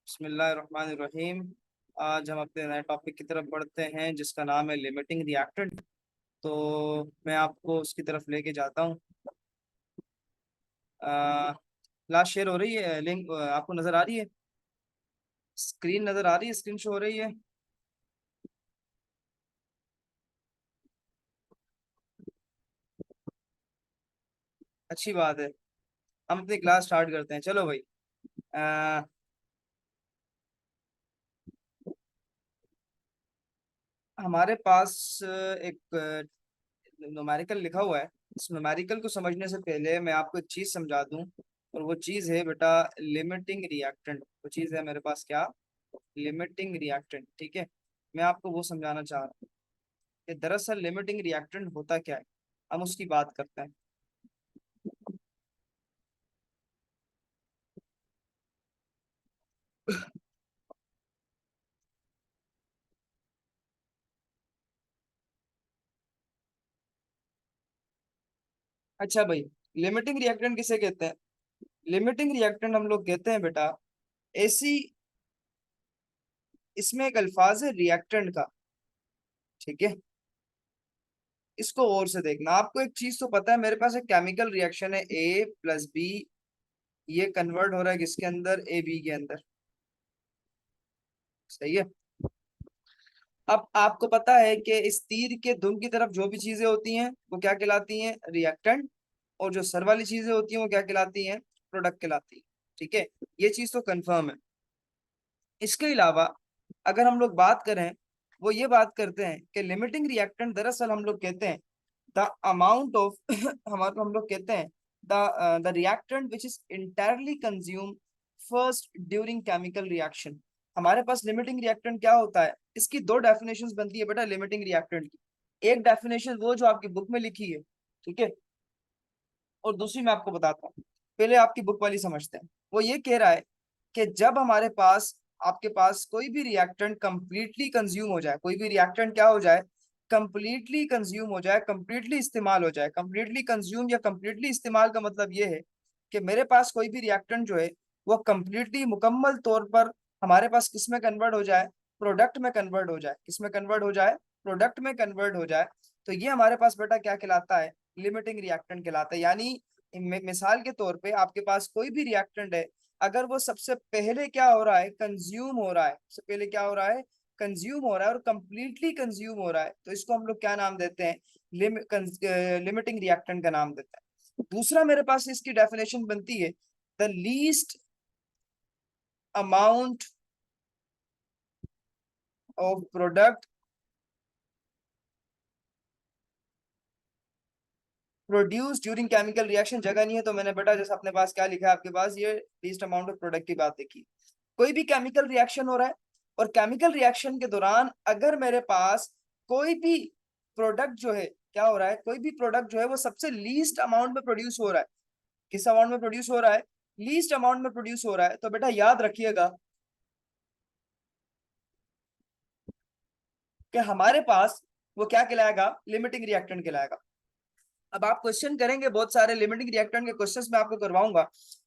बिस्मिल्लाहिर्रहमानिर्रहीम। आज हम अपने नए टॉपिक की तरफ बढ़ते हैं जिसका नाम है लिमिटिंग रिएक्टेंट। तो मैं आपको उसकी तरफ लेके जाता हूँ। क्लास शेयर हो रही है, लिंक आपको नजर आ रही है? स्क्रीन नजर आ रही है? स्क्रीन शो हो रही है? अच्छी बात है। हम अपनी क्लास स्टार्ट करते हैं, चलो भाई। अ, हमारे पास एक न्यूमेरिकल लिखा हुआ है। इस न्यूमेरिकल को समझने से पहले मैं आपको एक चीज समझा दूं। और वो चीज है बेटा लिमिटिंग रिएक्टेंट। वो चीज है मेरे पास क्या? Limiting reactant. ठीक है। मैं आपको वो समझाना चाह रहा हूँ कि दरअसल लिमिटिंग रिएक्टेंट होता क्या है। हम उसकी बात करते हैं। अच्छा भाई, लिमिटिंग रिएक्टेंट किसे कहते हैं? लिमिटिंग रिएक्टेंट हम लोग कहते हैं बेटा ऐसी, इसमें एक अल्फाज है रिएक्टेंट का। ठीक है। इसको और से देखना। आपको एक चीज तो पता है, मेरे पास एक केमिकल रिएक्शन है A+B। ये कन्वर्ट हो रहा है किसके अंदर? AB के अंदर। सही है। अब आपको पता है कि इस तीर के धुन की तरफ जो भी चीजें होती हैं वो क्या कहलाती हैं? रिएक्टेंट। और जो सर वाली चीजें होती हैं वो क्या कहलाती हैं? प्रोडक्ट कहलाती हैं। ठीक है। ये चीज तो कंफर्म है। इसके अलावा अगर हम लोग बात करें, वो ये बात करते हैं कि लिमिटिंग रिएक्टेंट दरअसल हम लोग कहते हैं द अमाउंट ऑफ हमारे हम लोग कहते हैं the reactant which is entirely consume first during chemical reaction. हमारे पास लिमिटिंग रिएक्टेंट क्या होता है? इसकी दो डेफिनेशंस बनती है बेटा लिमिटिंग रिएक्टेंट की। एक डेफिनेशन वो जो आपकी बुक में लिखी है, ठीक है, और दूसरी मैं आपको बताता हूँ। पहले आपकी बुक वाली समझते हैं। वो ये कह रहा है कि जब हमारे पास, आपके पास कोई भी रिएक्टेंट कंप्लीटली कंज्यूम हो जाए, कोई भी रिएक्टेंट क्या हो जाए? कंप्लीटली कंज्यूम हो जाए, कंप्लीटली इस्तेमाल हो जाए। कंप्लीटली कंज्यूम या कंप्लीटली इस्तेमाल का मतलब ये है कि मेरे पास कोई भी रिएक्टेंट जो है वो कंप्लीटली मुकम्मल तौर पर हमारे पास किस में कन्वर्ट हो जाए? प्रोडक्ट में कन्वर्ट हो जाए। किस में कन्वर्ट हो जाए? प्रोडक्ट में कन्वर्ट हो जाए। तो ये हमारे पास बेटा क्या कहलाता है? लिमिटिंग रिएक्टेंट कहलाता है। यानी मिसाल के तौर पे आपके पास कोई भी रिएक्टेंट है, अगर वो सबसे पहले क्या हो रहा है? कंज्यूम हो रहा है। सबसे पहले क्या हो रहा है? कंज्यूम हो रहा है और कंप्लीटली कंज्यूम हो रहा है, तो इसको हम लोग क्या नाम देते हैं? लिमिटिंग रिएक्टेंट का नाम देते हैं। दूसरा मेरे पास इसकी डेफिनेशन बनती है the least amount of product produce during chemical reaction. जगह नहीं है तो मैंने बेटा जैसे अपने पास क्या लिखा है, आपके पास ये लीस्ट अमाउंट ऑफ प्रोडक्ट की बात देखी। कोई भी केमिकल रिएक्शन हो रहा है और केमिकल रिएक्शन के दौरान अगर मेरे पास कोई भी प्रोडक्ट जो है क्या हो रहा है, कोई भी प्रोडक्ट जो है वो सबसे लीस्ट अमाउंट में प्रोड्यूस हो रहा है। किस अमाउंट में प्रोड्यूस हो रहा है? लीस्ट अमाउंट में प्रोड्यूस हो रहा है, तो बेटा याद रखिएगा कि हमारे पास वो क्या कहलाएगा? लिमिटिंग रिएक्टेंट कहलाएगा। अब आप क्वेश्चन करेंगे बहुत सारे लिमिटिंग रिएक्टेंट के क्वेश्चंस मैं आपको करवाऊंगा।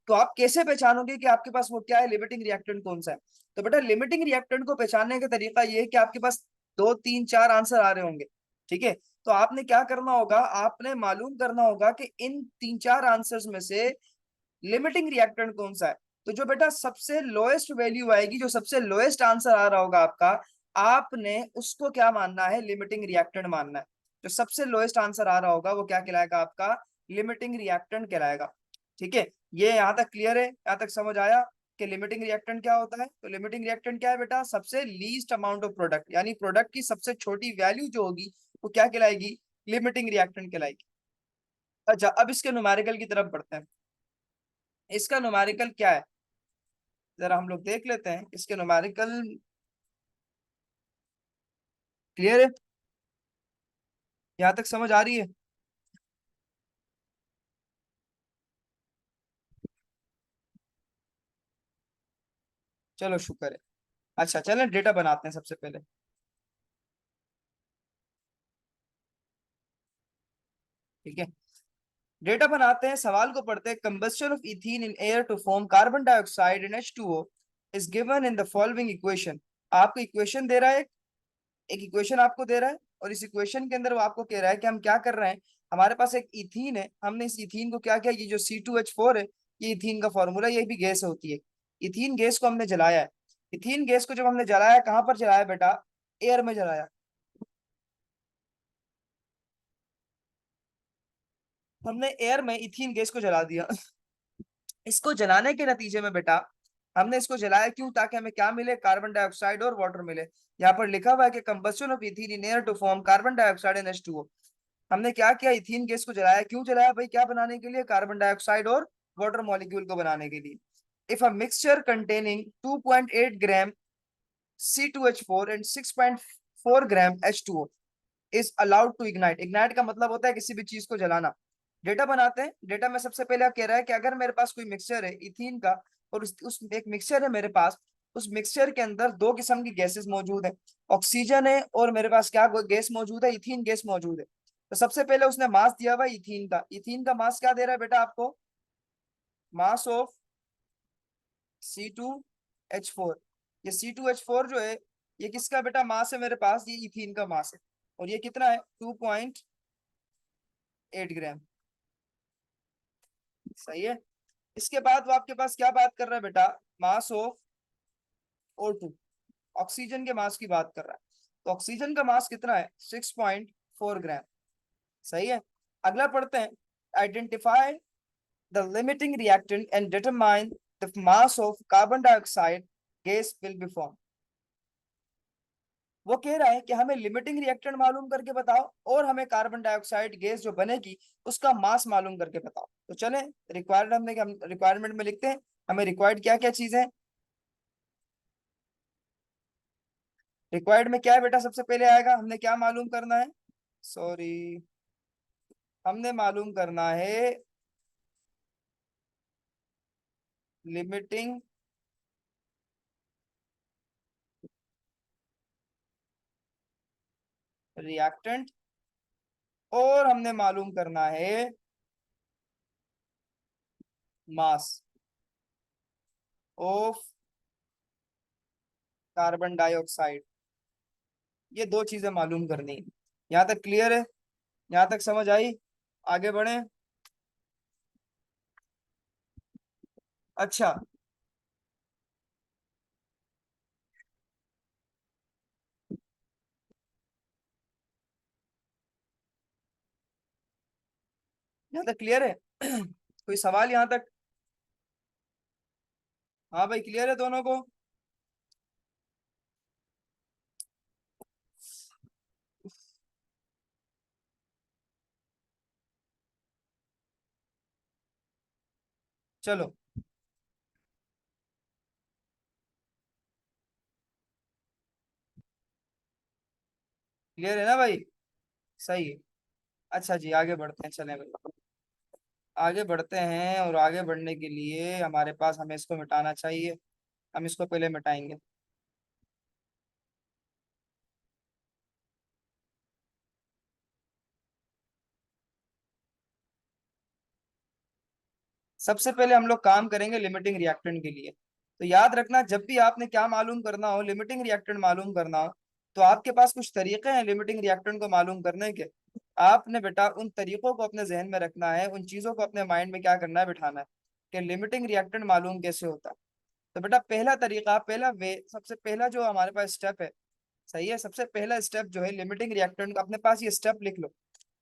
तो आप कैसे पहचानोगे कि आपके पास वो क्या है, लिमिटिंग रिएक्टेंट कौन सा है? तो बेटा लिमिटिंग रिएक्टेंट को पहचानने का तरीका ये है कि आपके पास दो तीन चार आंसर आ रहे होंगे। ठीक है। तो आपने क्या करना होगा? आपने मालूम करना होगा कि इन तीन चार आंसर्स में से लिमिटिंग रिएक्टेंट कौन सा है। तो जो बेटा सबसे लोएस्ट वैल्यू आएगी, जो सबसे लोएस्ट आंसर आ रहा होगा आपका, आपने उसको क्या मानना है? लिमिटिंग रिएक्टेंट मानना है। जो सबसे लोएस्ट आंसर आ रहा होगा वो क्या कहलाएगा? आपका लिमिटिंग रिएक्टेंट कहलाएगा। ठीक है। ये यहाँ तक क्लियर है? यहाँ तक समझ आया कि लिमिटिंग रिएक्टेंट क्या होता है? तो लिमिटिंग रिएक्टेंट क्या है बेटा? सबसे लीस्ट अमाउंट ऑफ प्रोडक्ट, यानी प्रोडक्ट की सबसे छोटी वैल्यू जो होगी वो क्या कहलाएगी? लिमिटिंग रिएक्टेंट कहलाएगी। अच्छा, अब इसके न्यूमेरिकल की तरफ बढ़ते हैं। इसका न्यूमेरिकल क्या है जरा हम लोग देख लेते हैं। इसके न्यूमेरिकल क्लियर है? यहाँ तक समझ आ रही है? चलो शुक्र है। अच्छा चलें डेटा बनाते हैं सबसे पहले। ठीक है। डेटा बनाते हैं, सवाल को पढ़ते हैं। Combustion of ethene in air to form carbon dioxide and H2O is given in the following equation. आपको इक्वेशन दे रहा है, एक इक्वेशन आपको दे रहा है, और इस इक्वेशन के अंदर वो आपको कह रहा है कि हम क्या कर रहे हैं। हमारे पास एक इथीन है, हमने इस इथीन को क्या किया, ये जो C2H4 है, ये इथीन का फॉर्मूला, ये भी गैस होती है। इथीन गैस को हमने जलाया है। इथीन गैस को जब हमने जलाया, कहाँ पर जलाया बेटा, एयर में जलाया। हमने एयर में इथीन गैस को जला दिया। इसको जलाने के नतीजे में बेटा, हमने इसको जलाया क्यों, ताकि हमें क्या मिले, कार्बन डाइऑक्साइड और वाटर मिले। यहाँ पर लिखा हुआ है कि combustion of ethene in air to form carbon dioxide and H2O। हमने क्या किया, इथीन गैस को जलाया, क्यों जलाया भाई, क्या बनाने के लिए, कार्बन डाइऑक्साइड और वाटर मॉलिक्यूल को बनाने के लिए। If a mixture containing 2.8 gram C2H4 and 6.4 gram H2O is allowed to ignite. Ignite का मतलब होता है किसी भी चीज को जलाना। डेटा बनाते हैं। डेटा में सबसे पहले कह रहा है कि अगर मेरे पास कोई मिक्सचर है इथीन का, और उस एक मिक्सचर है मेरे पास, उस मिक्सचर के अंदर दो किस्म की गैसेस मौजूद है, ऑक्सीजन है और मेरे पास क्या गैस मौजूद है, इथीन गैस मौजूद है। तो सबसे पहले उसने मास दिया हुआ इथीन का। इथीन का मास क्या दे रहा है बेटा आपको, मास ऑफ C2H4। ये C2H4 जो है, ये किसका बेटा मास है मेरे पास, ये इथीन का मास है। और ये कितना है, 2.8 ग्राम। सही है। इसके बाद वो आपके पास क्या बात कर रहा है बेटा, मास ऑफ O2, ऑक्सीजन के मास की बात कर रहा है। तो ऑक्सीजन का मास कितना है, 6.4 ग्राम। सही है। अगला पढ़ते हैं, identify the limiting reactant and determine the mass of carbon dioxide gas will be form. वो कह रहा है कि हमें लिमिटिंग रिएक्टेंट मालूम करके बताओ, और हमें कार्बन डाइऑक्साइड गैस जो बनेगी उसका मास मालूम करके बताओ। तो चले रिक्वायर्ड, हम रिक्वायरमेंट में लिखते हैं, हमें रिक्वायर्ड क्या क्या चीज है। रिक्वायर्ड में क्या है बेटा, सबसे पहले आएगा, हमने क्या मालूम करना है, सॉरी, हमने मालूम करना है लिमिटिंग रिएक्टेंट, और हमने मालूम करना है मास ऑफ कार्बन डाइऑक्साइड। ये दो चीजें मालूम करनी है। यहाँ तक क्लियर है, यहाँ तक समझ आई, आगे बढ़े। अच्छा, यहाँ तक क्लियर है। कोई सवाल यहाँ तक। हाँ भाई, क्लियर है दोनों को। चलो, क्लियर है ना भाई, सही है। अच्छा जी, आगे बढ़ते हैं, चलें भाई, आगे बढ़ते हैं। और आगे बढ़ने के लिए हमारे पास, हमें इसको मिटाना चाहिए, हम इसको पहले मिटाएंगे। सबसे पहले हम लोग काम करेंगे लिमिटिंग रिएक्टेंट के लिए। तो याद रखना, जब भी आपने क्या मालूम करना हो, लिमिटिंग रिएक्टेंट मालूम करना हो, तो आपके पास कुछ तरीके हैं लिमिटिंग रिएक्टेंट को मालूम करने के। आपने बेटा उन तरीकों को अपने जहन में रखना है, उन चीजों को अपने माइंड में क्या करना है, बिठाना है कि लिमिटिंग रिएक्टेंट मालूम कैसे होता है। तो बेटा पहला तरीका, पहला वे, सबसे पहला जो हमारे पास स्टेप है, सही है, सबसे पहला स्टेप जो है लिमिटिंग रिएक्टेंट का, अपने पास ये स्टेप लिख लो।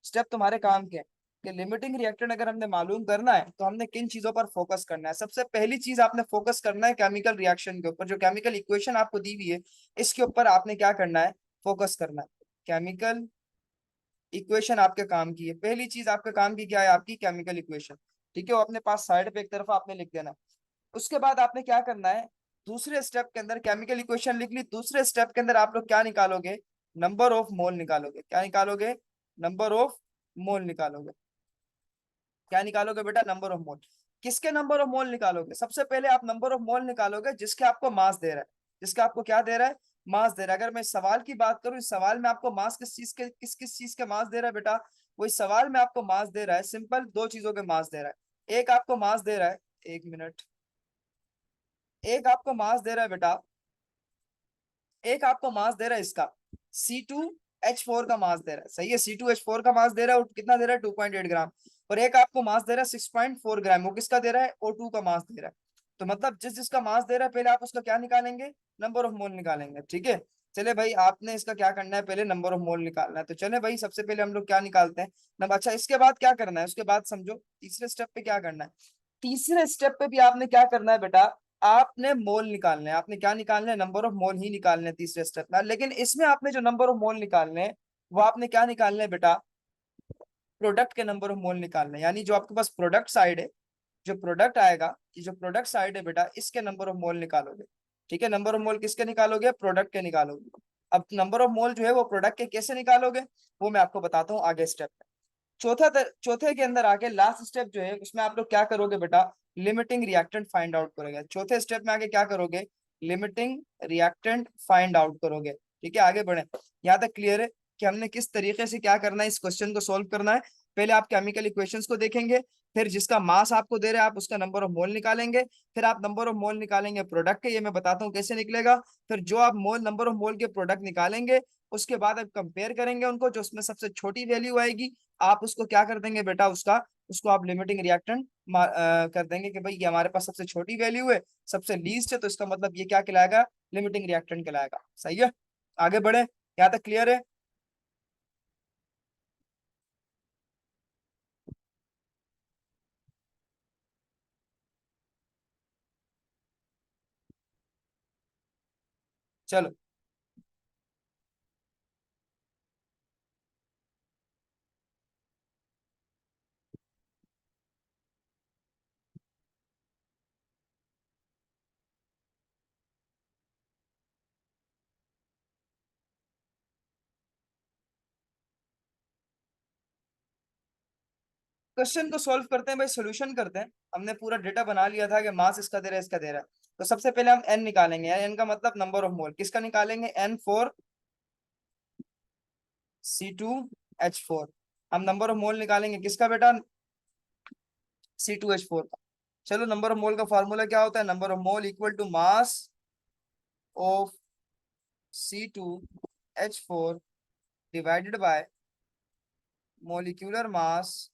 स्टेप तुम्हारे काम के हैं कि लिमिटिंग रिएक्टेंट अगर हमने मालूम करना है तो हमने किन चीजों पर फोकस करना है। सबसे पहली चीज आपने फोकस करना है केमिकल रिएक्शन के ऊपर, जो केमिकल इक्वेशन आपको दी हुई है इसके ऊपर आपने क्या करना है, फोकस करना है। केमिकल इक्वेशन आपके काम की है, पहली चीज आपके काम की क्या है, आपकी केमिकल इक्वेशन। ठीक है, वो अपने पास साइड पे एक तरफ आपने लिख देना। उसके बाद आपने क्या करना है, दूसरे स्टेप के अंदर केमिकल इक्वेशन लिख ली, दूसरे स्टेप के अंदर आप लोग क्या निकालोगे, नंबर ऑफ मोल निकालोगे। क्या निकालोगे, नंबर ऑफ मोल निकालोगे। क्या निकालोगे बेटा, नंबर ऑफ मोल। किसके नंबर ऑफ मोल निकालोगे, सबसे पहले आप नंबर ऑफ मोल निकालोगे जिसके आपको मास दे रहा है, जिसका आपको क्या दे रहा है, मास दे रहा है। अगर मैं इस सवाल की बात करूं, इस सवाल में आपको मास किस चीज के, किस किस चीज के मास दे रहा है बेटा, वो इस सवाल में आपको मास दे रहा है, सिंपल दो चीजों के मास दे रहा है। एक आपको मास दे रहा है, एक मिनट, एक आपको मास दे रहा है बेटा, एक आपको मास दे रहा है इसका C2H4 का मास दे रहा है, सही है, C2H4 का मास दे रहा है, कितना दे रहा है 2.8 ग्राम। और एक आपको मास दे रहा है 6.4 ग्राम, वो किसका दे रहा है, O2 का मास दे रहा है। तो मतलब जिस जिसका मास दे रहा है पहले आप उसका क्या निकालेंगे, नंबर ऑफ मोल निकालेंगे, ठीक है। चले भाई आपने इसका क्या करना है, पहले नंबर ऑफ मोल निकालना है, तो चले भाई सबसे पहले हम लोग क्या निकालते हैं नंबर। अच्छा इसके बाद क्या करना है, उसके बाद समझो तीसरे स्टेप पे क्या करना है। तीसरे स्टेप पे भी आपने क्या करना है बेटा, आपने मोल निकालने हैं, आपने क्या निकालना है, नंबर ऑफ मोल ही निकालने हैं तीसरे स्टेप में। लेकिन इसमें आपने जो नंबर ऑफ मोल निकालने हैं वो आपने क्या निकालने हैं बेटा, प्रोडक्ट के नंबर ऑफ मोल निकालने हैं। यानी जो आपके पास प्रोडक्ट साइड है, जो प्रोडक्ट आएगा, ये जो प्रोडक्ट साइड है बेटा, इसके नंबर ऑफ मोल निकालोगे, ठीक है। नंबर ऑफ मोल किसके निकालोगे, प्रोडक्ट के निकालोगे। अब नंबर ऑफ मोल जो है वो प्रोडक्ट के कैसे निकालोगे, वो मैं आपको बताता हूँ आगे स्टेप में। चौथे के अंदर आके लास्ट स्टेप जो है उसमें आप लोग क्या करोगे बेटा, लिमिटिंग रिएक्टेंट फाइंड आउट करोगे। चौथे स्टेप में आके क्या करोगे, लिमिटिंग रिएक्टेंट फाइंड आउट करोगे, ठीक है। आगे बढ़े, यहाँ तक क्लियर है कि हमने किस तरीके से क्या करना है, इस क्वेश्चन को सोल्व करना है। पहले आप केमिकल इक्वेशंस को देखेंगे, फिर जिसका मास आपको दे रहे हैं आप उसका नंबर ऑफ मोल निकालेंगे, फिर आप नंबर ऑफ मोल निकालेंगे प्रोडक्ट के, ये मैं बताता हूँ कैसे निकलेगा। फिर जो आप मोल नंबर ऑफ मोल के प्रोडक्ट निकालेंगे उसके बाद आप कंपेयर करेंगे उनको, जो उसमें सबसे छोटी वैल्यू आएगी आप उसको क्या कर देंगे बेटा, उसका उसको आप लिमिटिंग रिएक्टेंट कर देंगे कि भाई ये हमारे पास सबसे छोटी वैल्यू है, सबसे लीस्ट है, तो इसका मतलब ये क्या कहलाएगा, लिमिटिंग रिएक्टेंट कहलाएगा, सही है। आगे बढ़े, यहाँ तक क्लियर है। चलो क्वेश्चन को सॉल्व करते हैं भाई, सोल्यूशन करते हैं। हमने पूरा डेटा बना लिया था कि मास इसका दे रहा है, इसका दे रहा है। तो सबसे पहले हम एन निकालेंगे, एन का मतलब नंबर ऑफ मोल, किसका निकालेंगे, N4C2H4। हम नंबर ऑफ मोल निकालेंगे किसका बेटा, C2H4 का। चलो नंबर ऑफ मोल का फॉर्मूला क्या होता है, number of mole equal to mass of C2H4 divided by molecular mass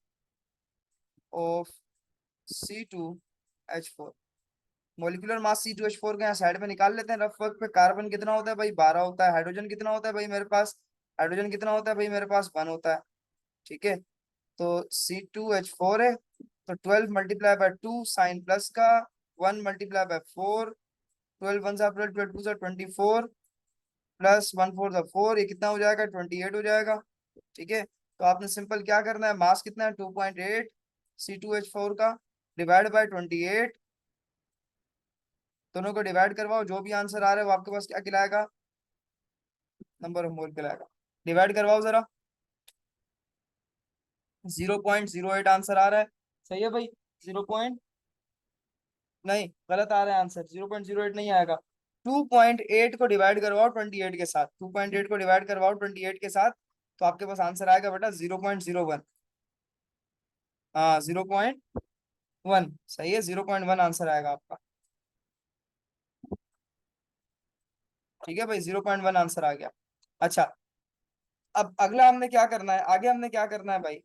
of C2H4। Molecular mass C2H4 का यहाँ साइड में निकाल लेते हैं रफ वर्क पे। कार्बन कितना होता है भाई, 12 होता है। हाइड्रोजन कितना होता है भाई मेरे पास, हाइड्रोजन कितना होता है भाई मेरे पास, 1 होता है, ठीक है। तो C2H4 है, तो 12 मल्टीप्लाई बाय 2 साइन प्लस का, 1 मल्टीप्लाई बाय 4, 12 वन सा 12, 12 टू सा 24, प्लस 1 4 सा 4, ये कितना हो जाएगा, 28 हो जाएगा, ठीक है। तो आपने सिंपल क्या करना है, मास कितना है 2.8 C2H4 का, डिवाइड बाय 28, दोनों को डिवाइड करवाओ, जो भी आंसर आ रहा है वो आपके पास क्या कहलाएगा, नंबर ऑफ मोल कहलाएगा। डिवाइड करवाओ जरा, 0.08 आंसर आ रहा है, सही है भाई। 0 नहीं, गलत आ रहा है आंसर, 0.08 नहीं आएगा। 2.8 को डिवाइड करवाओ 28 के साथ, 2.8 को डिवाइड करवाओ 28 के साथ, तो आपके पास आंसर आएगा बेटा 0.01। हाँ 0.1, सही है, 0.1 आंसर आएगा आपका, ठीक है भाई, 0.1 आंसर आ गया। अच्छा, अब अगला हमने क्या करना है, आगे हमने क्या करना है भाई।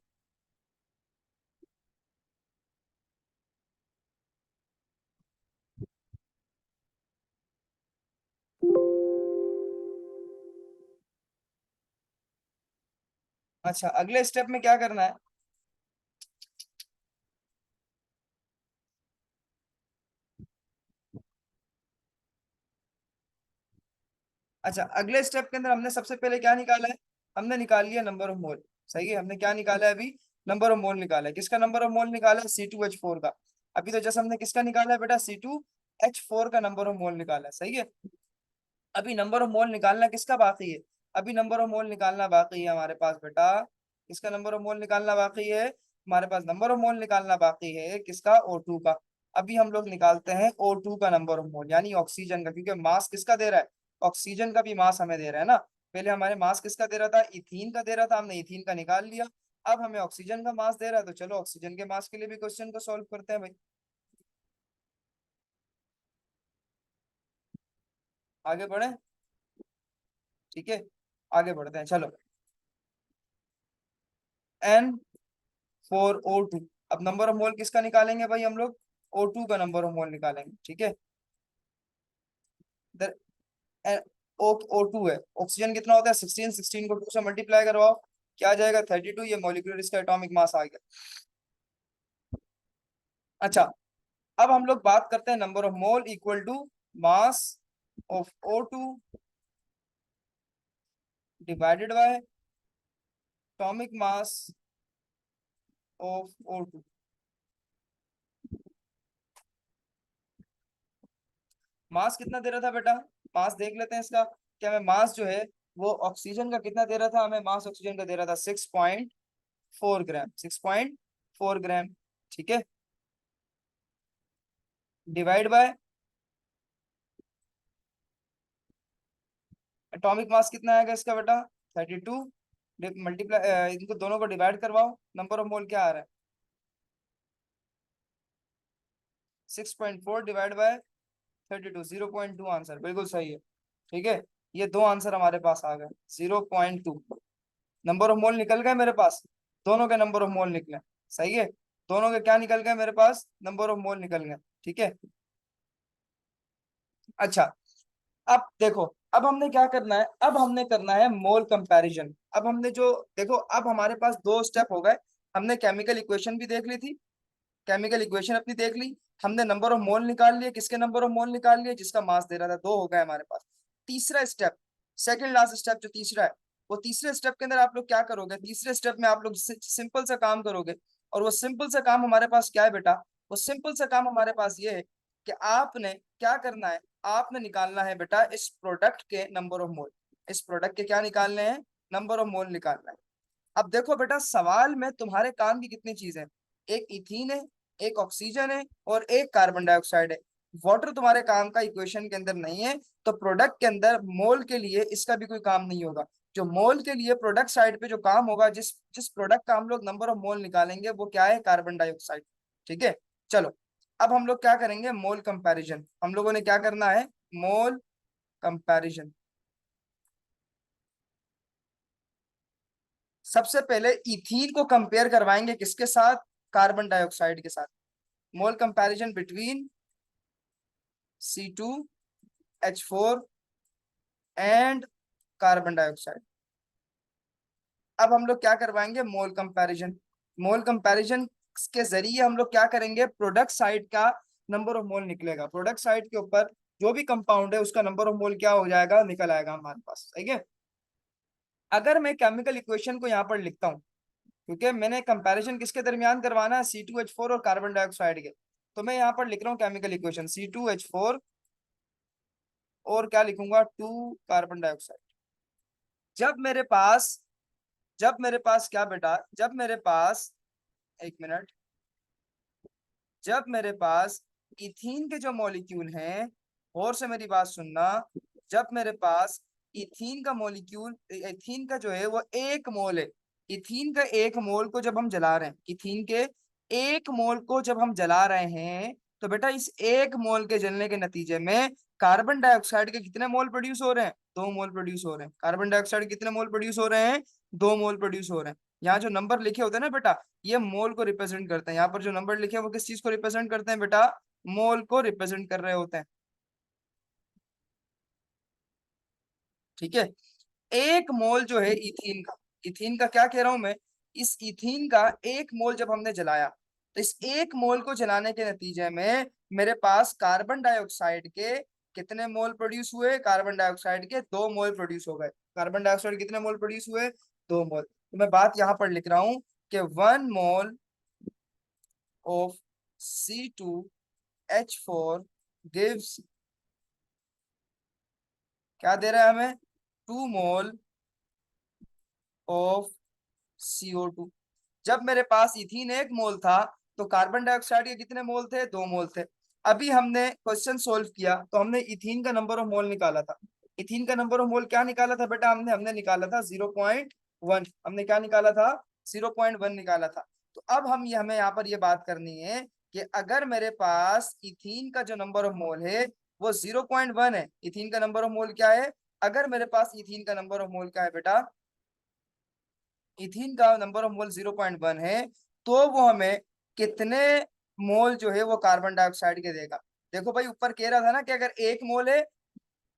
अच्छा अगले स्टेप में क्या करना है, अच्छा अगले स्टेप के अंदर हमने सबसे पहले क्या निकाला है, हमने निकाल लिया नंबर ऑफ मोल, सही है। हमने क्या निकाला है अभी, नंबर ऑफ मोल निकाला है, किसका नंबर ऑफ मोल निकाला है, C2H4 का। अभी तो जैसे हमने किसका निकाला है बेटा, C2H4 का नंबर ऑफ मोल निकाला है, सही है। अभी नंबर ऑफ मोल निकालना किसका बाकी है, अभी नंबर ऑफ मोल निकालना बाकी है हमारे पास बेटा, किसका नंबर ऑफ मोल निकालना बाकी है, हमारे पास नंबर ऑफ मोल निकालना बाकी है किसका, O2 का। अभी हम लोग निकालते हैं O2 का नंबर ऑफ मोल, यानी ऑक्सीजन का, क्योंकि मास किसका दे रहा है, ऑक्सीजन का भी मास हमें दे रहा है ना। पहले हमारे मास किसका दे रहा था, इथीन का दे रहा था, हमने इथीन का निकाल लिया। अब हमें ऑक्सीजन का मास दे रहा है, तो चलो ऑक्सीजन के मास के लिए भी क्वेश्चन को सॉल्व करते हैं भाई। आगे बढ़े, ठीक है, आगे बढ़ते हैं, चलो। N4O2। अब नंबर ऑफ मोल किसका निकालेंगे भाई हम लोग? O2 का नंबर ऑफ मोल निकालेंगे, ठीक है। इधर O2 है, ऑक्सीजन कितना होता है 16, 16 को 2 से मल्टीप्लाई करवाओ, क्या आ जाएगा 32, ये मॉलिक्यूलर इसका एटॉमिक मास आ गया। अच्छा, अब हम लोग बात करते हैं number of mole equal to mass of O2 divided by atomic mass of O2। Mass कितना दे रहा था बेटा? मास देख लेते हैं इसका, कि हमें मास जो है वो ऑक्सीजन का कितना दे रहा था, हमें मास ऑक्सीजन का दे रहा था 6.4 ग्राम, 6.4 ग्राम, ठीक है, डिवाइड बाय एटॉमिक मास कितना आएगा इसका बेटा 32, मल्टीप्लाई इनको दोनों को डिवाइड करवाओ, नंबर ऑफ मोल क्या आ रहा है 6.4 डिवाइड बाय 32, 0.2 आंसर, बिल्कुल सही है, ठीक है। ये दो आंसर हमारे पास आ गए, 0.2 नंबर ऑफ मोल निकल गए मेरे पास, दोनों के नंबर ऑफ मोल निकले, सही है, दोनों के क्या निकल गए मेरे पास, नंबर ऑफ मोल निकल गए, ठीक है। अच्छा, अब देखो, अब हमने क्या करना है, अब हमने करना है मोल कंपैरिजन। अब हमने जो, देखो अब हमारे पास दो स्टेप हो गए, हमने केमिकल इक्वेशन भी देख ली थी, केमिकल इक्वेशन अपनी देख ली, हमने नंबर ऑफ मोल निकाल लिए, किसके नंबर ऑफ मोल निकाल लिए, जिसका मास दे रहा था, दो हो गए हमारे पास। तीसरा स्टेप, सेकंड लास्ट स्टेप जो तीसरा है, वो तीसरे स्टेप के अंदर आप लोग क्या करोगे, तीसरे स्टेप में आप लोग सिंपल सा काम करोगे, और वो सिंपल सा काम हमारे पास क्या है बेटा, वो सिंपल सा काम हमारे पास ये है कि आपने क्या करना है, आपने निकालना है बेटा इस प्रोडक्ट के नंबर ऑफ मोल, इस प्रोडक्ट के क्या निकालने हैं, नंबर ऑफ मोल निकालना है। अब देखो बेटा, सवाल में तुम्हारे काम की कितनी चीजें, एक इथीन है, एक ऑक्सीजन है, और एक कार्बन डाइऑक्साइड है। वाटर तुम्हारे काम का इक्वेशन के अंदर नहीं है, तो प्रोडक्ट के अंदर मोल के लिए इसका भी कोई काम नहीं होगा। जो मोल के लिए प्रोडक्ट साइड पे जो काम होगा, जिस जिस प्रोडक्ट का हम लोग नंबर ऑफ मोल निकालेंगे, वो क्या है, कार्बन डाइऑक्साइड, ठीक है। चलो, अब हम लोग क्या करेंगे, मोल कंपैरिजन, हम लोगों ने क्या करना है, मोल कंपैरिजन। सबसे पहले इथीन को कंपेयर करवाएंगे किसके साथ, कार्बन डाइऑक्साइड के साथ, mole comparison between C2H4 and carbon dioxide. अब हम लोग क्या करवाएंगे, मोल कंपैरिजन, मोल कंपैरिजन के जरिए हम लोग क्या करेंगे, प्रोडक्ट साइड का नंबर ऑफ मोल निकलेगा, प्रोडक्ट साइड के ऊपर जो भी कंपाउंड है उसका नंबर ऑफ मोल क्या हो जाएगा, निकल आएगा हमारे पास, ठीक है। अगर मैं केमिकल इक्वेशन को यहाँ पर लिखता हूँ, क्योंकि मैंने कंपैरिजन किसके दरमियान करवाना है, C2H4 और कार्बन डाइऑक्साइड के, तो मैं यहाँ पर लिख रहा हूँ केमिकल इक्वेशन C2H4 और क्या लिखूंगा, 2 कार्बन डाइऑक्साइड। जब मेरे पास, जब मेरे पास क्या बेटा, जब मेरे पास, एक मिनट, जब मेरे पास इथीन के जो मॉलिक्यूल हैं, और से मेरी बात सुनना, जब मेरे पास इथीन का मॉलिक्यूल, इथीन का जो है वो 1 मोल है, इथीन का 1 मोल को जब हम जला रहे हैं, इथीन के 1 मोल को जब हम जला रहे हैं, तो बेटा इस 1 मोल के जलने के नतीजे में कार्बन डाइऑक्साइड के कितने मोल प्रोड्यूस हो रहे हैं, 2 मोल प्रोड्यूस हो रहे हैं, कार्बन डाइऑक्साइड के कितने मोल प्रोड्यूस हो रहे हैं, 2 मोल प्रोड्यूस हो रहे हैं। यहाँ जो नंबर लिखे होते हैं ना बेटा, ये मोल को रिप्रेजेंट करते हैं, यहाँ पर जो नंबर लिखे हैं वो किस चीज को रिप्रेजेंट करते हैं बेटा, मोल को रिप्रेजेंट कर रहे होते हैं, ठीक है। 1 मोल जो है इथीन का, इथीन का क्या कह रहा हूं मैं, इस इथीन का 1 मोल जब हमने जलाया, तो इस 1 मोल को जलाने के नतीजे में मेरे पास कार्बन डाइऑक्साइड के कितने मोल प्रोड्यूस हुए, कार्बन डाइऑक्साइड के 2 मोल प्रोड्यूस हो गए, कार्बन डाइऑक्साइड कितने मोल प्रोड्यूस हुए, 2 मोल। तो मैं बात यहां पर लिख रहा हूं कि 1 मोल ऑफ C2H4 गिव्स, क्या दे रहा है हमें, 2 मोल ऑफ CO2। जब मेरे पास इथीन 1 मोल था, तो कार्बन डाइऑक्साइड के कितने मोल थे, 2 मोल थे। अभी हमने क्वेश्चन सोल्व किया, तो हमने इथीन का नंबर ऑफ मोल निकाला था, इथीन का नंबर ऑफ मोल क्या निकाला था बेटा, हमने हमने निकाला था 0.1, हमने क्या निकाला था, 0.1 निकाला था। तो अब हम हमें यहाँ पर ये बात करनी है कि अगर मेरे पास इथीन का जो नंबर ऑफ मोल है वो 0.1 है। इथीन का नंबर ऑफ मोल क्या है? अगर मेरे पास इथीन का नंबर ऑफ मोल क्या है बेटा, इथीन का नंबर ऑफ मोल 0.1 है, तो वो हमें कितने मोल जो है वो कार्बन डाइऑक्साइड के देगा। देखो भाई, ऊपर कह रहा था ना कि अगर 1 मोल है,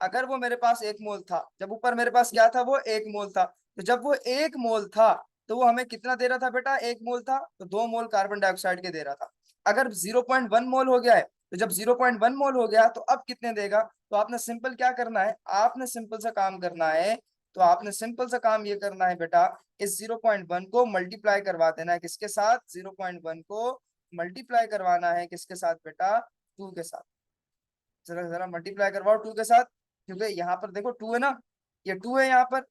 अगर वो मेरे पास 1 मोल था, जब ऊपर मेरे पास क्या था, वो 1 मोल था, तो जब वो 1 मोल था तो वो हमें कितना दे रहा था बेटा? 1 मोल था, तो 2 मोल कार्बन डाइऑक्साइड के दे रहा था। अगर 0.1 मोल हो गया है, तो जब 0.1 मोल हो गया तो अब कितने देगा? तो आपने सिंपल क्या करना है, आपने सिंपल सा काम करना है, तो आपने सिंपल सा काम ये करना है बेटा, इस 0.1 को मल्टीप्लाई करवा देना है किसके साथ? 0.1 को मल्टीप्लाई करवाना है किसके साथ बेटा? 2 के साथ। जरा जरा मल्टीप्लाई करवाओ 2 के साथ, क्योंकि यहाँ पर देखो 2 है ना, ये 2 है यहाँ पर,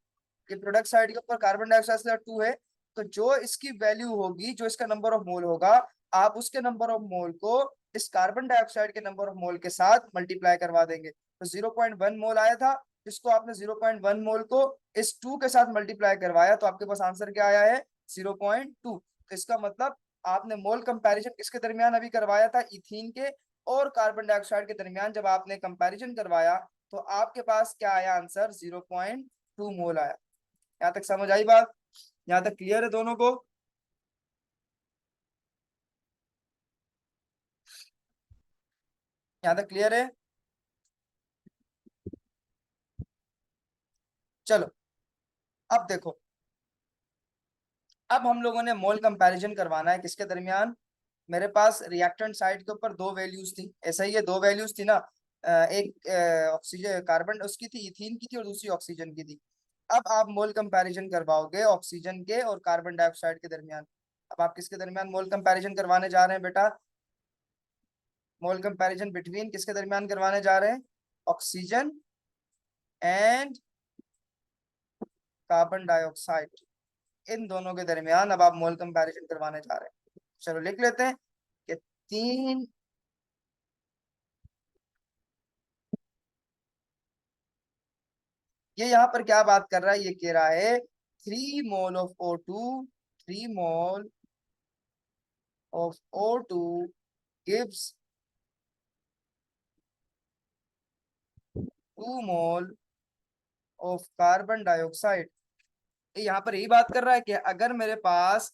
ये प्रोडक्ट साइड के ऊपर कार्बन डाइऑक्साइड का 2 है। तो जो इसकी वैल्यू होगी, जो इसका नंबर ऑफ मोल होगा, आप उसके नंबर ऑफ मोल को इस कार्बन डाइऑक्साइड के नंबर ऑफ मोल के साथ मल्टीप्लाई करवा देंगे। तो 0.1 मोल आया था, इसको आपने 0.1 मोल को इस 2 के साथ मल्टीप्लाई करवाया, तो आपके पास आंसर क्या आया है? 0.2। तो इसका मतलब आपने मोल कंपैरिजन किसके दरमियान अभी करवाया था? इथीन के और कार्बन डाइऑक्साइड के दरमियान जब आपने कंपैरिजन करवाया, तो आपके पास क्या आया आंसर? 0.2 मोल आया। यहाँ तक समझ आई बात? यहाँ तक क्लियर है दोनों को? यहाँ तक क्लियर है? चलो, अब देखो, अब हम लोगों ने मोल कंपैरिजन करवाना है किसके दरमियान? मेरे पास रिएक्टेंट साइड के ऊपर दो वैल्यूज थी, ऐसा ही है, दो वैल्यूज थी ना, एक ऑक्सीजन कार्बन उसकी थी, इथीन की थी, और दूसरी ऑक्सीजन की थी। अब आप मोल कंपैरिजन करवाओगे ऑक्सीजन के और कार्बन डाइऑक्साइड के दरमियान। अब आप किसके दरमियान मोल कंपैरिजन करवाने जा रहे हैं बेटा? मोल कंपैरिजन बिटवीन किसके दरमियान करवाने जा रहे हैं? ऑक्सीजन एंड कार्बन डाइऑक्साइड, इन दोनों के दरमियान अब आप मोल कंपैरिजन करवाने जा रहे हैं। चलो लिख लेते हैं कि तीन, ये यहाँ पर क्या बात कर रहा है, ये कह रहा है 3 mole of O2, 3 mole of O2 gives 2 mole of carbon dioxide. यहाँ पर यही बात कर रहा है कि अगर मेरे पास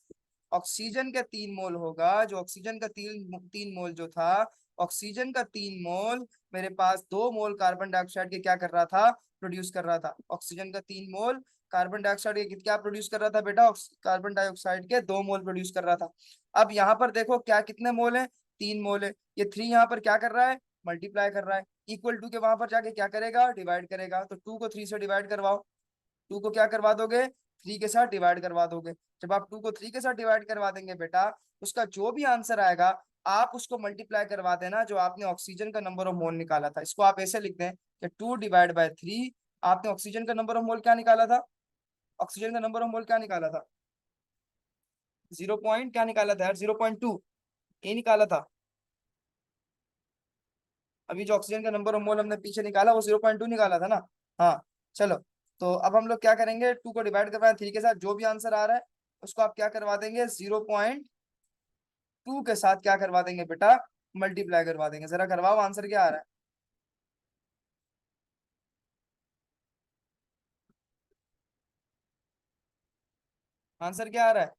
ऑक्सीजन का 3 मोल होगा, जो ऑक्सीजन का तीन तीन मोल जो था, ऑक्सीजन का 3 मोल मेरे पास 2 मोल कार्बन डाइऑक्साइड के क्या कर रहा था? प्रोड्यूस कर रहा था। ऑक्सीजन का 3 मोल कार्बन डाइऑक्साइड के क्या प्रोड्यूस कर रहा था बेटा? कार्बन डाइऑक्साइड के 2 मोल प्रोड्यूस कर रहा था। अब यहाँ पर देखो क्या कितने मोल है? 3 मोल है। ये 3 यहाँ पर क्या कर रहा है? मल्टीप्लाई कर रहा है। इक्वल टू के वहां पर जाके क्या करेगा? डिवाइड करेगा। तो 2 को 3 से डिवाइड करवाओ, 2 को क्या करवा दोगे? 3 के साथ डिवाइड करवा दोगे। जब आप 2 को 3 के साथ डिवाइड करवा देंगे बेटा, उसका जो भी आंसर आएगा, आप उसको मल्टीप्लाई करवा देना जो आपने ऑक्सीजन का नंबर ऑफ मोल निकाला था। इसको आप ऐसे लिख दें कि 2/3। आपने ऑक्सीजन का नंबर ऑफ मोल क्या निकाला था? ऑक्सीजन का नंबर ऑफ मोल क्या निकाला था? 0 क्या निकाला था यार? 0.2 ये निकाला था। अभी जो ऑक्सीजन का नंबर ऑफ मोल हमने पीछे निकाला वो 0.2 निकाला था ना। हाँ। चलो, तो अब हम लोग क्या करेंगे? 2 को डिवाइड करवाएं 3 के साथ, जो भी आंसर आ रहा है उसको आप क्या करवा देंगे? 0.2 के साथ क्या करवा देंगे बेटा? मल्टीप्लाई करवा देंगे। जरा करवाओ, आंसर क्या आ रहा है? आंसर क्या आ रहा है?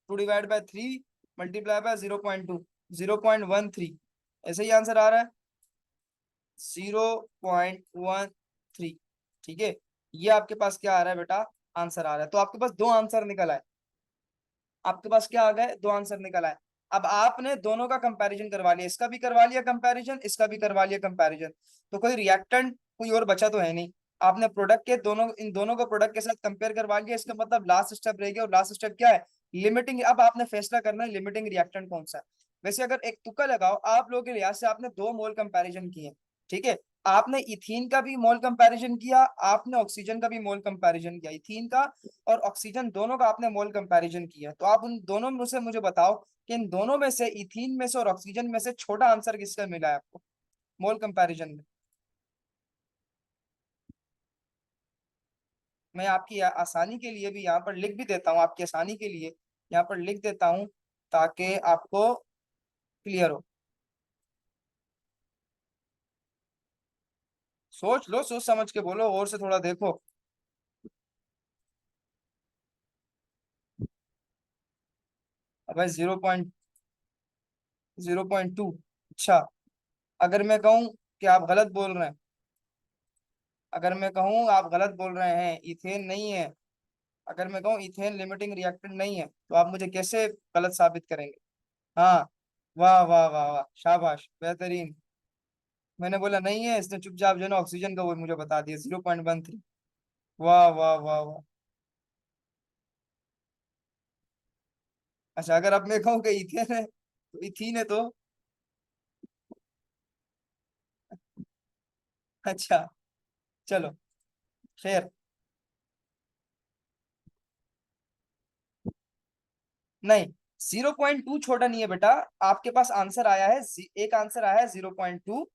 2/3 मल्टीप्लाई बाय 0.2, 0.13, ऐसे ही आंसर आ रहा है, 0.13। ठीक है, ये आपके पास क्या आ रहा है बेटा? आंसर आ रहा है। तो आपके पास दो आंसर निकल आए। आपके पास क्या आ गए? दो आंसर निकल आए। अब आपने दोनों का कंपैरिजन करवा लिया, इसका भी करवा लिया कंपैरिजन, इसका भी करवा लिया कंपैरिजन, तो कोई रिएक्टेंट कोई और बचा तो है नहीं। आपने प्रोडक्ट के दोनों, इन दोनों को प्रोडक्ट के साथ कंपेयर करवा लिया, इसका मतलब लास्ट स्टेप रह गया, और लास्ट स्टेप क्या है? लिमिटिंग। अब आपने फैसला करना है लिमिटिंग रिएक्टेंट कौन सा है। वैसे अगर एक तुक्का लगाओ, आप लोगों के लिहाज से आपने 2 मोल कंपैरिजन किए, ठीक है, आपने इथीन का भी मोल कंपैरिजन किया, आपने ऑक्सीजन का भी मोल कंपैरिजन किया, इथीन का और ऑक्सीजन दोनों का आपने मोल कंपैरिजन किया। तो आप उन दोनों में से मुझे बताओ कि इन दोनों में से, इथीन में से और ऑक्सीजन में से, छोटा आंसर किसका मिला है आपको मोल कंपैरिजन में? मैं आपकी आसानी के लिए भी यहाँ पर लिख भी देता हूँ, आपकी आसानी के लिए यहाँ पर लिख देता हूँ, ताकि आपको क्लियर हो। सोच लो, सोच समझ के बोलो, और से थोड़ा देखो। अब भाई 0.2। अच्छा, अगर मैं कहूँ कि आप गलत बोल रहे हैं, अगर मैं कहूँ आप गलत बोल रहे हैं, इथेन नहीं है, अगर मैं कहूँ इथेन लिमिटिंग रिएक्टेंट नहीं है, तो आप मुझे कैसे गलत साबित करेंगे? हाँ। वाह वाह वाह वाह, शाबाश, बेहतरीन। मैंने बोला नहीं है, इसने चुपचाप जो है ना ऑक्सीजन का वो मुझे बता दिया, 0.13। वाह वाह वाह वाह। अच्छा, अगर अब मैं कहूँ कि इथेन है तो इथीन है तो? अच्छा, चलो, खैर। नहीं, 0.2 छोटा नहीं है बेटा। आपके पास आंसर आया है, एक आंसर आया है 0.2,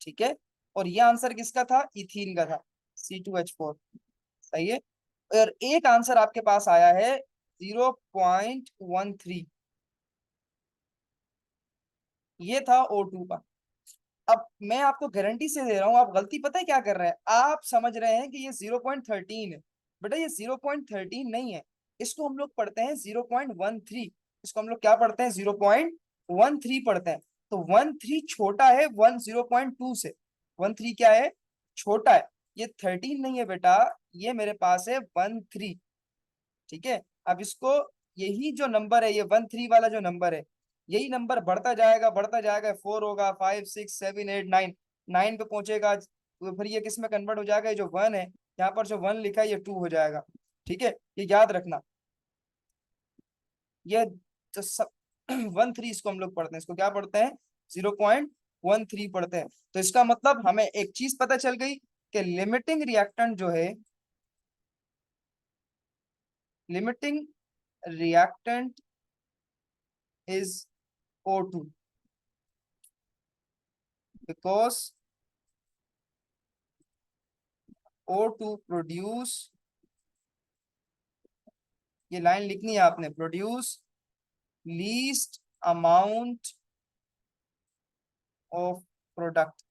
ठीक है। और ये आंसर किसका था? इथीन का था, C2H4। सही है। और एक आंसर आपके पास आया है 0.13, ये था O2 का। अब मैं आपको गारंटी से दे रहा हूं, आप गलती पता है क्या कर रहे हैं? आप समझ रहे हैं कि ये 0.13 है। बेटा ये 0.13 नहीं है, इसको हम लोग पढ़ते हैं 0.13। इसको हम लोग क्या पढ़ते हैं? 0.13 पढ़ते हैं। तो 13 छोटा है 0.2 से। 13 क्या है? छोटा है। ये 13 नहीं है बेटा, ये मेरे पास है 13। ठीक है। अब इसको, यही जो नंबर है, ये 13 वाला जो नंबर है, यही नंबर बढ़ता जाएगा, बढ़ता जाएगा, 4 होगा, 5, 6, 7, 8, 9, 9 पे पहुंचेगा, तो फिर ये किस में कन्वर्ट हो जाएगा? ये जो 1 है, यहाँ पर जो 1 लिखा है, ये 2 हो जाएगा। ठीक है, ये याद रखना। ये जो सब 13, इसको हम लोग पढ़ते हैं, इसको क्या पढ़ते हैं? 0.13 पढ़ते हैं। तो इसका मतलब हमें एक चीज पता चल गई कि लिमिटिंग रिएक्टेंट जो है, limiting reactant is O2, because O2 produce, ये लाइन लिखनी है आपने, produce least amount of product.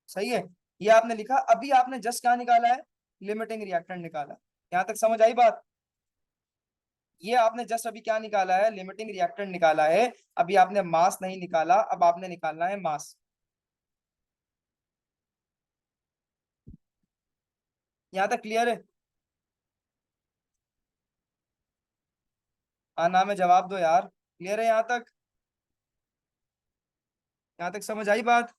सही है। ये आपने लिखा, अभी आपने जस्ट क्या निकाला है? लिमिटिंग रिएक्टेंट निकाला। यहां तक समझ आई बात? ये आपने जस्ट अभी क्या निकाला है? लिमिटिंग रिएक्टेंट निकाला है। अभी आपने मास नहीं निकाला, अब आपने निकालना है मास। यहां तक क्लियर है? हाँ ना में जवाब दो यार, क्लियर है यहां तक? यहां तक समझ आई बात?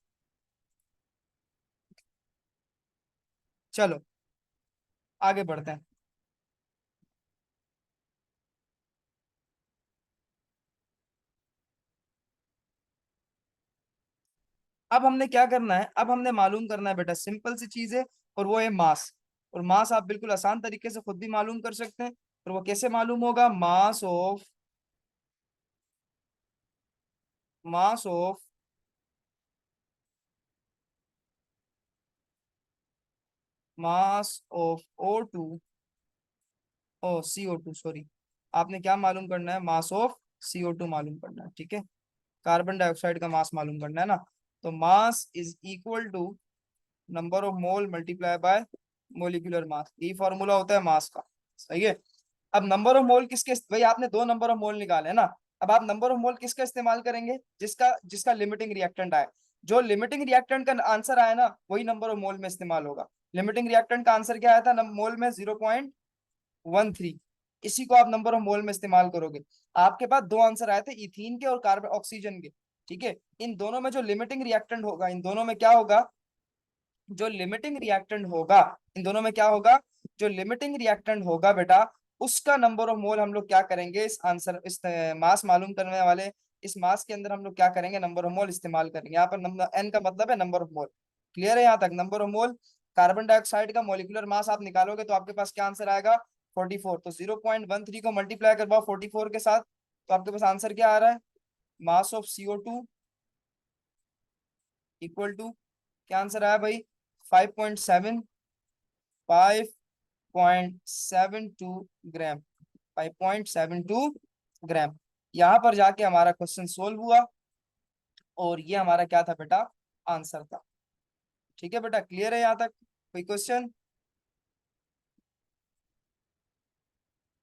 चलो, आगे बढ़ते हैं। अब हमने क्या करना है? अब हमने मालूम करना है बेटा, सिंपल सी चीज है, और वो है मास। और मास आप बिल्कुल आसान तरीके से खुद भी मालूम कर सकते हैं। और वो कैसे मालूम होगा? Mass of O2, O CO2, sorry. आपने क्या मालूम करना है? मास ऑफ CO2 मालूम करना है, ठीक है। कार्बन डाइऑक्साइड का मास मालूम करना है ना। तो mass is equal to number of mole multiply by molecular mass, यही फॉर्मूला होता है मास का। सही है। अब नंबर ऑफ मोल किसके, भाई आपने दो नंबर ऑफ मोल निकाले ना। अब आप नंबर ऑफ मोल किसका इस्तेमाल करेंगे? जिसका जिसका लिमिटिंग रिएक्टेंट आए। जो लिमिटिंग रिएक्टेंट का आंसर आया ना, वही नंबर ऑफ मोल में इस्तेमाल होगा। लिमिटिंग रिएक्टेंट का आंसर क्या आया था मोल में? 0.13। इसी को आप नंबर ऑफ मोल में इस्तेमाल करोगे। आपके पास दो आंसर आए थे, इथीन के और कार्बन ऑक्सीजन के। ठीक है। इन दोनों में जो लिमिटिंग रिएक्टेंट होगा, इन दोनों में क्या होगा? जो लिमिटिंग रिएक्टेंट होगा, इन दोनों में क्या होगा? जो लिमिटिंग रिएक्टेंट होगा बेटा, उसका नंबर ऑफ मोल हम लोग क्या करेंगे? इस आंसर, इस मास मालूम करने वाले इस मास के अंदर हम लोग क्या करेंगे? नंबर ऑफ मोल इस्तेमाल करेंगे। यहाँ पर नंबर एन का मतलब है नंबर ऑफ मोल। क्लियर है यहाँ तक? Number of mole, carbon dioxide का मोलिकुलर मास आप निकालोगे तो आपके पास क्या आंसर आएगा? 44। तो 0.13 को मल्टीप्लाई करवाओ 44 के साथ, तो आपके पास आंसर क्या आ रहा है? Mass of CO2 equal to, क्या आंसर आया भाई? 5.7, 5.72 ग्राम। 5.72 ग्राम। यहाँ पर जाके हमारा क्वेश्चन सोल्व हुआ। और ये हमारा क्या था बेटा, आंसर था। ठीक है बेटा, क्लियर है यहाँ तक? कोई क्वेश्चन?